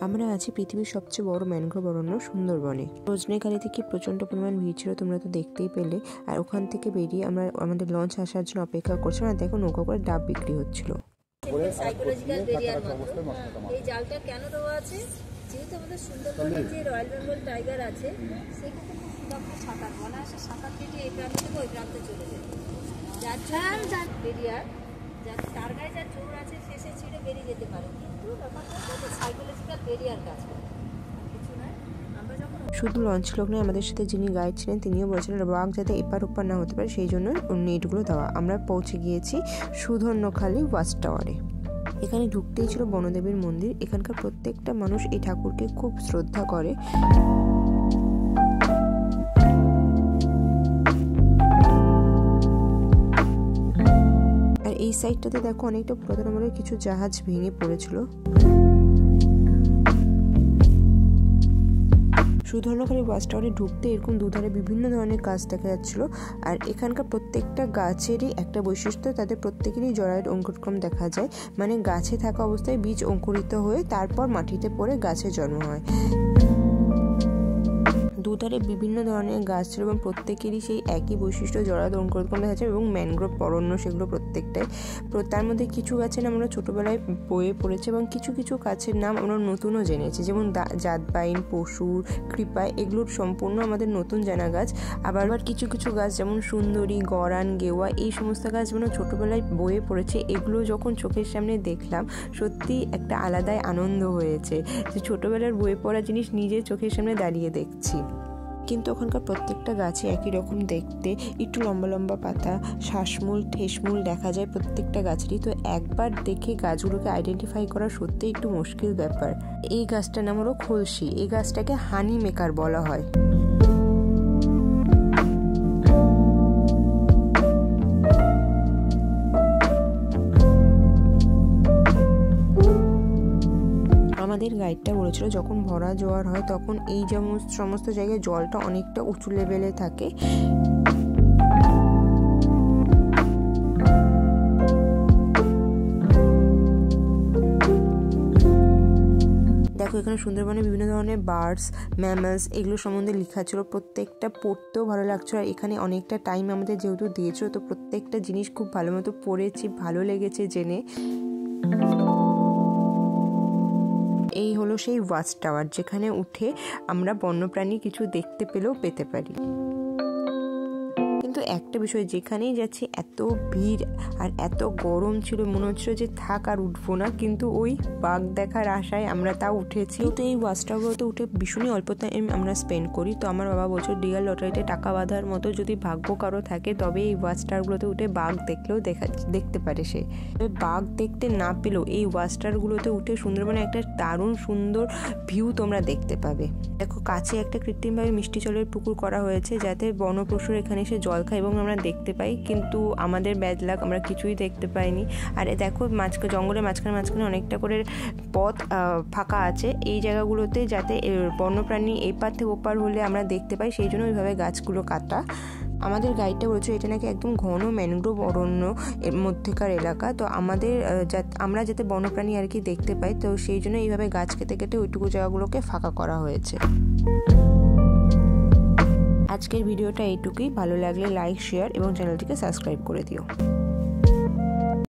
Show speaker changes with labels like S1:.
S1: আমরা আছি পৃথিবীর সবচেয়ে বড় ম্যানগ্রোভ অরণ্য সুন্দরবনে। সজনেখালি থেকে প্রচন্ড পরিমাণ ভিড় ছিল, তোমরা তো দেখতেই পেলে। আর ওখান থেকে বেরিয়ে আমরা আমাদের লঞ্চ আসার জন্য অপেক্ষা করছিলাম। আর দেখো নৌকা করে ডাব বিক্রি হচ্ছিল।
S2: সাইকোলজিক্যাল ব্যারিয়ার মতো এই জালটা কেন দেওয়া আছে? যেহেতু আমাদের সুন্দরবনে যে রয়্যাল বেঙ্গল টাইগার আছে সেখানে খুব সুন্দর সাঁতার বলা আসে, সাঁতার কেটে এই প্রান্ত থেকে ওই প্রান্তে চলে যায়। যার ব্যারিয়ার যার তার গায়ে যার জোর আছে সে ছিঁড়ে বেরিয়ে যেতে পারে, কিন্তু ব্যাপারটা হচ্ছে সাইকোলজিক্যাল ব্যারিয়ার কাজ করে, কিছু নয়। আমরা যখন
S1: শুধু লঞ্চ লোক নয়, আমাদের সাথে যিনি গাইড ছিলেন তিনিও বলেছিলেন বাঘ যাতে এপার ওপার না হতে পারে সেই জন্য নেটগুলো দেওয়া। আমরা পৌঁছে গিয়েছি সুধন্যখালি ওয়াচ টাওয়ারে। এখানে ঢুকতেই ছিল বনদেবীর মন্দির। এখানকার প্রত্যেকটা মানুষ এই ঠাকুরকে খুব শ্রদ্ধা করে। আর এই সাইডটাতে দেখো অনেকটা পুরাতন আমলের কিছু জাহাজ ভেঙে পড়েছিল। সুধন্যখালি ওয়াচ টাওয়ারে ঢুকতে এরকম দুধারে বিভিন্ন ধরনের গাছ দেখা যাচ্ছিল। আর এখানকার প্রত্যেকটা গাছেরই একটা বৈশিষ্ট্য, তাদের প্রত্যেকেরই জরায়ুর অঙ্কুরক্রম দেখা যায়, মানে গাছে থাকা অবস্থায় বীজ অঙ্কুরিত হয়ে তারপর মাটিতে পড়ে গাছের জন্ম হয়। দুধারে বিভিন্ন ধরনের গাছ ছিল এবং প্রত্যেকেরই সেই একই বৈশিষ্ট্য, জরায়ুর অঙ্কুরোদ্গম দেখা যায় এবং ম্যানগ্রোভ অরণ্য সেগুলো প্রত্যেকটাই। তার মধ্যে কিছু গাছের নাম আমরা ছোটোবেলায় বইয়ে পড়েছি এবং কিছু কিছু গাছের নাম আমরা নতুনও জেনেছি, যেমন জাতবাইন, পশুর, কৃপা, এগুলোর সম্পূর্ণ আমাদের নতুন জানা গাছ। আবার কিছু কিছু গাছ যেমন সুন্দরী, গরান, গেওয়া, এই সমস্ত গাছ যেমন ছোটোবেলায় বইয়ে পড়েছে, এগুলো যখন চোখের সামনে দেখলাম সত্যি একটা আলাদাই আনন্দ হয়েছে যে ছোটোবেলার বইয়ে পড়া জিনিস নিজের চোখের সামনে দাঁড়িয়ে দেখছি। কিন্তু ওখানকার প্রত্যেকটা গাছে একই রকম দেখতে, একটু লম্বা লম্বা পাতা, শ্বাসমূল, ঠেসমূল দেখা যায় প্রত্যেকটা গাছেরই। তো একবার দেখে গাছগুলোকে আইডেন্টিফাই করা সত্যি একটু মুশকিল ব্যাপার। এই গাছটার নাম হলো খলসি। এই গাছটাকে হানি মেকার বলা হয়। আমাদের গাইডটা বলেছিল যখন ভরা জোয়ার হয় তখন এই সমস্ত জায়গায় জলটা অনেকটা উঁচু লেভেলে থাকে। দেখো এখানে সুন্দরবনে বিভিন্ন ধরনের বার্ডস, ম্যামলস এগুলো সম্বন্ধে লেখা ছিল, প্রত্যেকটা পড়তেও ভালো লাগছিল। আর এখানে অনেকটা টাইম আমাদের যেহেতু দিয়েছিল, তো প্রত্যেকটা জিনিস খুব ভালো মতো পড়েছি, ভালো লেগেছে জেনে। এই হলো সেই ওয়াচ টাওয়ার, যেখানে উঠে আমরা বন্যপ্রাণী কিছু দেখতে পেলেও পেতে পারি। কিন্তু একটা বিষয়, যেখানেই যাচ্ছি এত ভিড় আর এত গরম ছিল, মনে হচ্ছিল যে থাক আর উঠবো না, কিন্তু ওই বাঘ দেখার আশায় আমরা তাও উঠেছি। তো এই ওয়াচ টাওয়ারগুলোতে উঠে ভীষণই অল্প টাইম আমরা স্পেন্ড করি। তো আমার বাবা বলছে ডিয়ার লটারিতে টাকা বাঁধার মতো যদি ভাগ্য কারো থাকে তবে এই ওয়াচ টাওয়ারগুলোতে উঠে বাঘ দেখলেও দেখতে পারে সে। তবে বাঘ দেখতে না পেলেও এই ওয়াচ টাওয়ারগুলোতে উঠে সুন্দরবনে একটা দারুণ সুন্দর ভিউ তোমরা দেখতে পাবে। দেখো কাছে একটা কৃত্রিমভাবে মিষ্টি জলের পুকুর করা হয়েছে যাতে বনপশুর এখানে এসে জল খায় এবং আমরা দেখতে পাই, কিন্তু আমাদের ব্যাড লাক, আমরা কিছুই দেখতে পাইনি। আর দেখো জঙ্গলের মাঝখানে অনেকটা করে পথ ফাঁকা আছে এই জায়গাগুলোতে, যাতে বন্যপ্রাণী এই পার থেকে ওপার হলে আমরা দেখতে পাই, সেই জন্য ওইভাবে গাছগুলো কাটা। আমাদের গাইডটা বলছে এটা নাকি একদম ঘন ম্যানগ্রোভ অরণ্য এর মধ্যেকার এলাকা। তো আমরা যাতে বন্যপ্রাণী আর কি দেখতে পাই, তো সেই জন্য এইভাবে গাছ কেটে কেটে ওইটুকু জায়গাগুলোকে ফাঁকা করা হয়েছে। আজকের ভিডিওটা এইটুকুই। ভালো লাগলে লাইক, শেয়ার এবং চ্যানেলটিকে সাবস্ক্রাইব করে দিও।